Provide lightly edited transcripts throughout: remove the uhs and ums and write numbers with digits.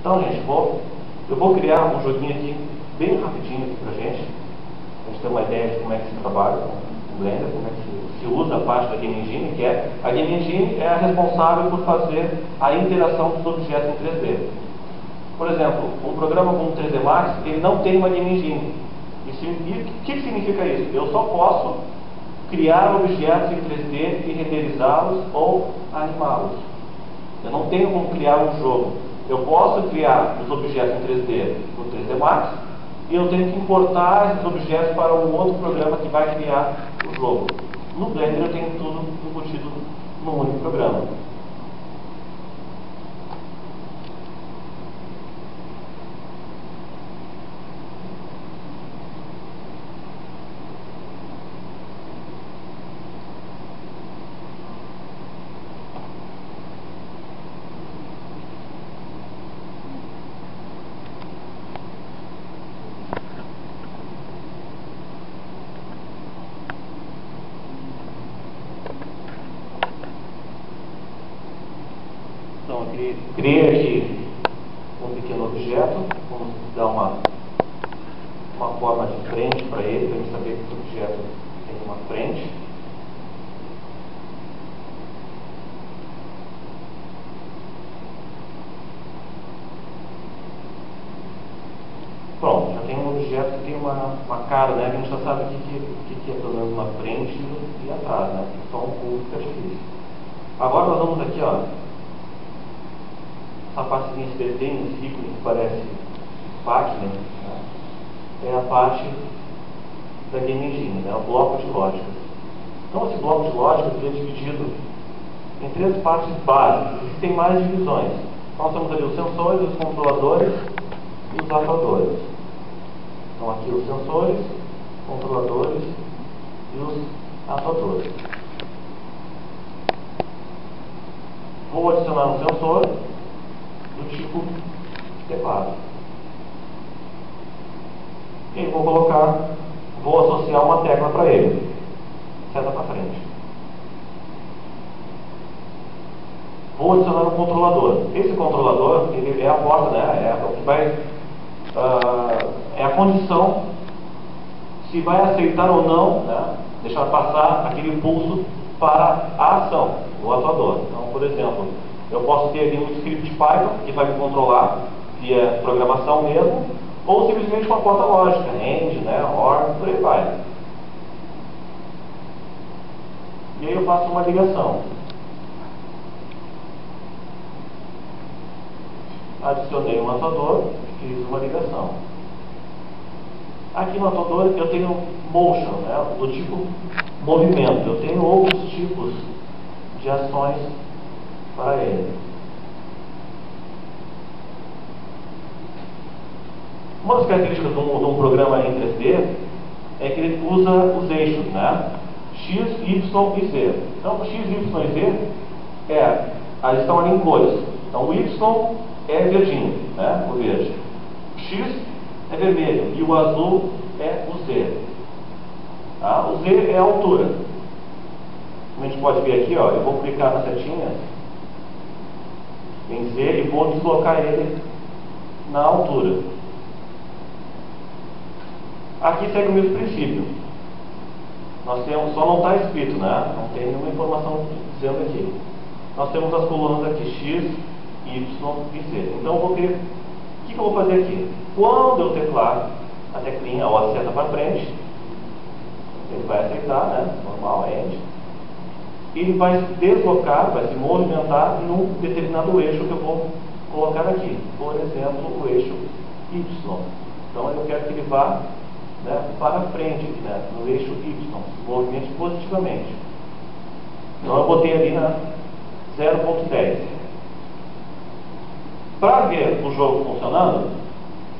Então, gente, eu vou criar um joguinho aqui, bem rapidinho aqui pra gente ter uma ideia de como é que se trabalha com o Blender, como é que se usa a parte da Game Engine, que é a Game Engine é a responsável por fazer a interação dos objetos em 3D. Por exemplo, um programa como o 3D Max, ele não tem uma Game Engine. E o que significa isso? Eu só posso criar objetos em 3D e renderizá-los ou animá-los. Eu não tenho como criar um jogo. Eu posso criar os objetos em 3D no 3D Max e eu tenho que importar esses objetos para um outro programa que vai criar o jogo. No Blender eu tenho tudo embutido num único programa. Então, eu criei aqui um pequeno objeto, vamos dar uma forma de frente para ele, para ele saber que esse objeto tem uma frente. Pronto, já tem um objeto que tem uma cara, né? Que a gente já sabe o que é pelo menos uma frente e atrás, né? Só um pouco fica difícil. Agora nós vamos aqui, ó. Essa partezinha, esse desenho, esse ícone que parece página, né? É a parte da Game Engine, né? O bloco de lógica. Então esse bloco de lógica é dividido em 3 partes básicas. Existem mais divisões. Nós temos ali os sensores, os controladores e os atuadores. Então aqui os sensores, controladores e os atuadores. Vou adicionar um sensor do tipo teclado. E vou associar uma tecla para ele. Seta para frente. Vou adicionar um controlador. Esse controlador, ele é a porta, né? É o que vai é a condição se vai aceitar ou não, né? Deixar passar aquele impulso para a ação, o atuador. Então, por exemplo, eu posso ter ali um script Python que vai me controlar via programação mesmo, ou simplesmente uma porta lógica, AND, né, OR, por aí vai. E aí eu faço uma ligação. Adicionei um atuador, fiz uma ligação. Aqui no atuador eu tenho motion, né, do tipo movimento. Eu tenho outros tipos de ações para ele. Uma das características de um programa em 3D é que ele usa os eixos, né? X, Y e Z. Então, X, Y e Z eles estão ali em cores. Então, o Y é verdinho, né? O verde. O X é vermelho e o azul é o Z. Tá? O Z é a altura. Como a gente pode ver aqui, ó, eu vou clicar na setinha em Z e vou deslocar ele na altura. Aqui segue o mesmo princípio. Nós temos, só não está escrito, né? Não tem nenhuma informação dizendo aqui. Nós temos as colunas aqui, X, Y e Z. Então eu vou ter, o que eu vou fazer aqui? Quando eu teclar a teclinha ou a seta para frente, ele vai aceitar, né? Normal, END. Ele vai se deslocar, vai se movimentar num determinado eixo que eu vou colocar aqui. Por exemplo, o eixo Y. Então eu quero que ele vá, né, para frente, né, no eixo Y, se movimente positivamente. Então eu botei ali na 0.10. Para ver o jogo funcionando,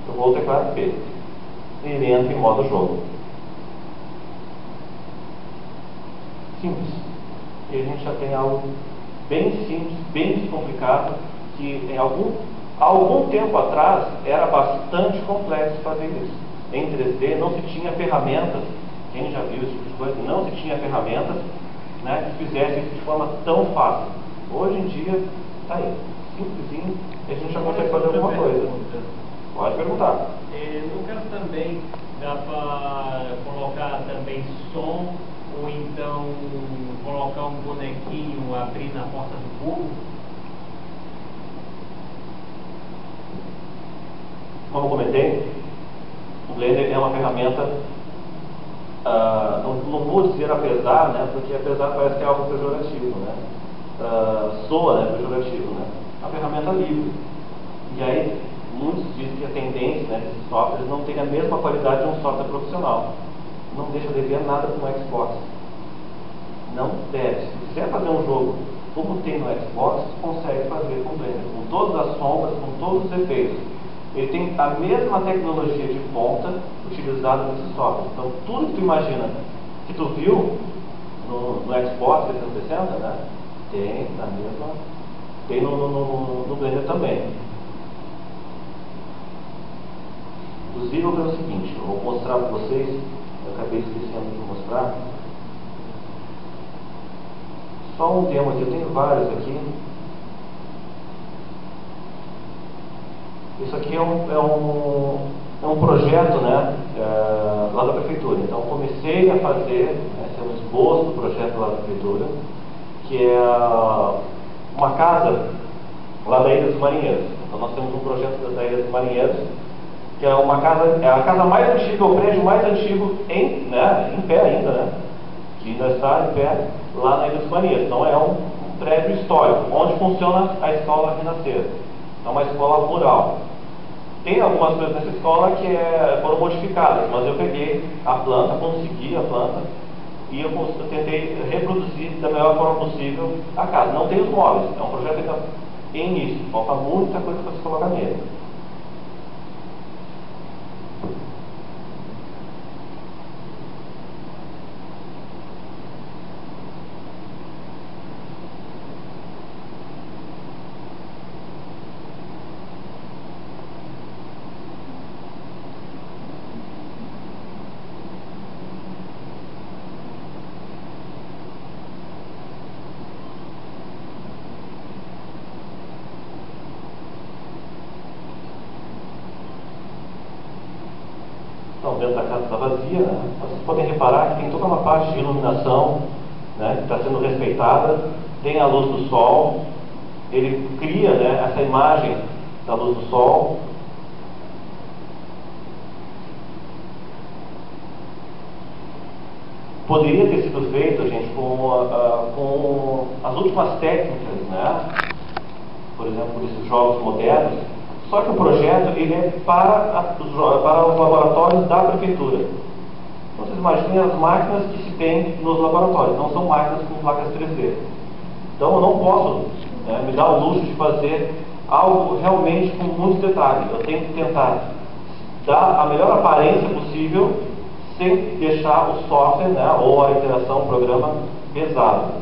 eu vou teclar P. Ele entra em modo jogo. Simples. E a gente já tem algo bem simples, bem descomplicado, que em algum tempo atrás era bastante complexo fazer isso. Em 3D não se tinha ferramentas, quem já viu esse tipo de coisa, não se tinha ferramentas, né, que fizessem isso de forma tão fácil. Hoje em dia, está aí. simplesinho, a gente já consegue fazer alguma coisa. Pode perguntar. No caso também, dá para colocar também som, ou então colocar um bonequinho, abrir na porta do cubo? Como eu comentei, o Blender é uma ferramenta, não vou dizer apesar, né, porque apesar parece que é algo pejorativo, né, soa, né, pejorativo, né, é uma ferramenta livre. E aí, muitos dizem que a tendência, né, desses softwares não tem a mesma qualidade de um software profissional. Não deixa de ver nada com o Xbox. Não deve. Se quiser fazer um jogo como tem no Xbox, consegue fazer com o Blender, com todas as sombras, com todos os efeitos. Ele tem a mesma tecnologia de ponta utilizada nesse software. Então, tudo que tu imagina, que tu viu no Xbox 360, né, tem a mesma, tem no Blender também. Inclusive, eu vou fazer o seguinte, eu vou mostrar para vocês, eu acabei esquecendo de mostrar, só um demo aqui, eu tenho vários aqui. Isso aqui é um projeto, né, lá da prefeitura. Então, comecei a fazer, né, esse é um esboço do projeto lá da prefeitura, que é uma casa lá da Ilha dos Marinheiros. Então, nós temos um projeto da Ilha dos Marinheiros, que é uma casa, é a casa mais antiga, o prédio mais antigo em pé ainda, né, que ainda está em pé lá na Ilha dos Marinheiros. Então, é um prédio histórico, onde funciona a escola Renascer. É uma escola rural. Tem algumas coisas nessa escola que foram modificadas, mas eu peguei a planta, consegui a planta e eu tentei reproduzir da melhor forma possível a casa. Não tem os móveis, é um projeto que está em início, falta muita coisa para se colocar nele. Então, dentro da casa está vazia, né? Vocês podem reparar que tem toda uma parte de iluminação, né, que está sendo respeitada, tem a luz do sol, ele cria, né, essa imagem da luz do sol. Poderia ter sido feito, gente, com as últimas técnicas, né? Por exemplo, desses jogos modernos. Só que o projeto ele é para os laboratórios da prefeitura. Então, vocês imaginem as máquinas que se tem nos laboratórios. Não são máquinas com placas 3D. Então, eu não posso, né, me dar o luxo de fazer algo realmente com muito detalhe. Eu tenho que tentar dar a melhor aparência possível sem deixar o software, né, ou a interação, o programa, pesado.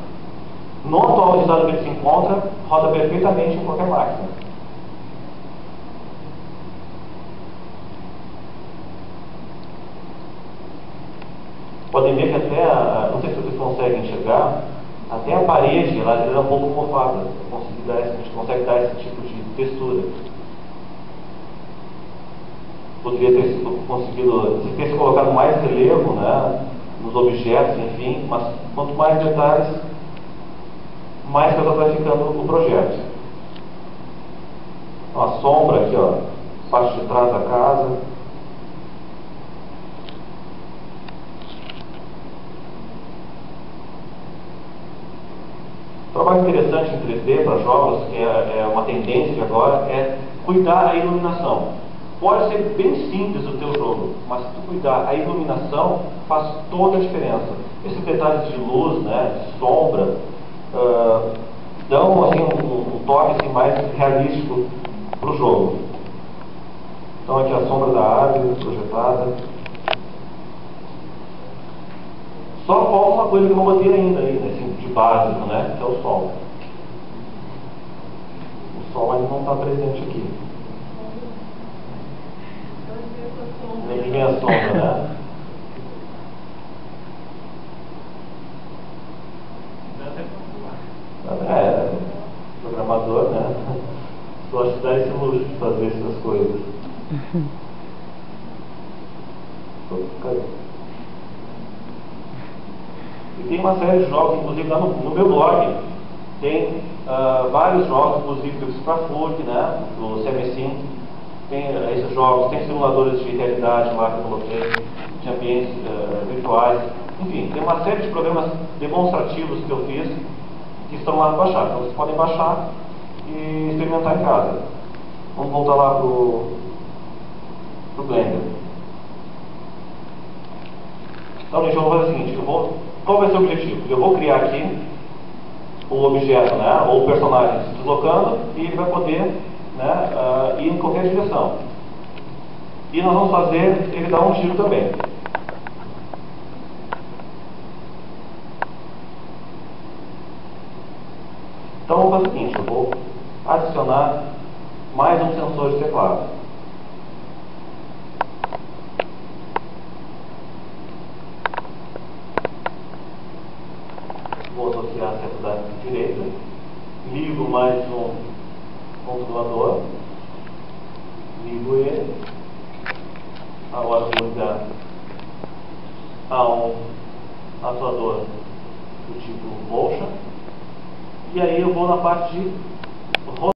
No atual estado que ele se encontra, roda perfeitamente em qualquer máquina. Podem ver que até, não sei se vocês conseguem enxergar, até a parede ela é um pouco mofada. A gente consegue dar esse tipo de textura. Poderia ter conseguido, se tivesse colocado mais relevo, né, nos objetos, enfim, mas quanto mais detalhes, mais pesado vai ficando o projeto. Então, a sombra aqui, ó, parte de trás da casa. Um trabalho interessante em 3D para jogos, que é uma tendência de agora, é cuidar da iluminação. Pode ser bem simples o teu jogo, mas se tu cuidar, a iluminação faz toda a diferença. Esses detalhes de luz, né, de sombra, dão assim, um toque assim, mais realístico para o jogo. Então aqui a sombra da árvore projetada. Só falta uma coisa que eu não botei ainda aí, assim, de básico, né, que é o sol. O sol ainda não está presente aqui. Nem vem a sombra, né? Programador, né? sujo de fazer essas coisas. E tem uma série de jogos, inclusive lá no meu blog, tem vários jogos, inclusive do Sprafurt, né, do CM5, tem esses jogos, tem simuladores de realidade lá que eu coloquei, de ambientes virtuais, enfim, tem uma série de programas demonstrativos que eu fiz que estão lá para baixar. Então vocês podem baixar e experimentar em casa. Vamos voltar lá pro Blender. Então, gente, eu vou fazer o seguinte, qual vai ser o objetivo? Eu vou criar aqui o objeto, né, ou o personagem se deslocando, e ele vai poder, né, ir em qualquer direção. E nós vamos fazer ele dar um giro também. Então vou fazer o seguinte, eu vou adicionar mais um sensor de teclado. Vou associar a seta da direita, ligo mais um controlador, ligo ele, agora vou ligar a um atuador do tipo motion, e aí eu vou na parte de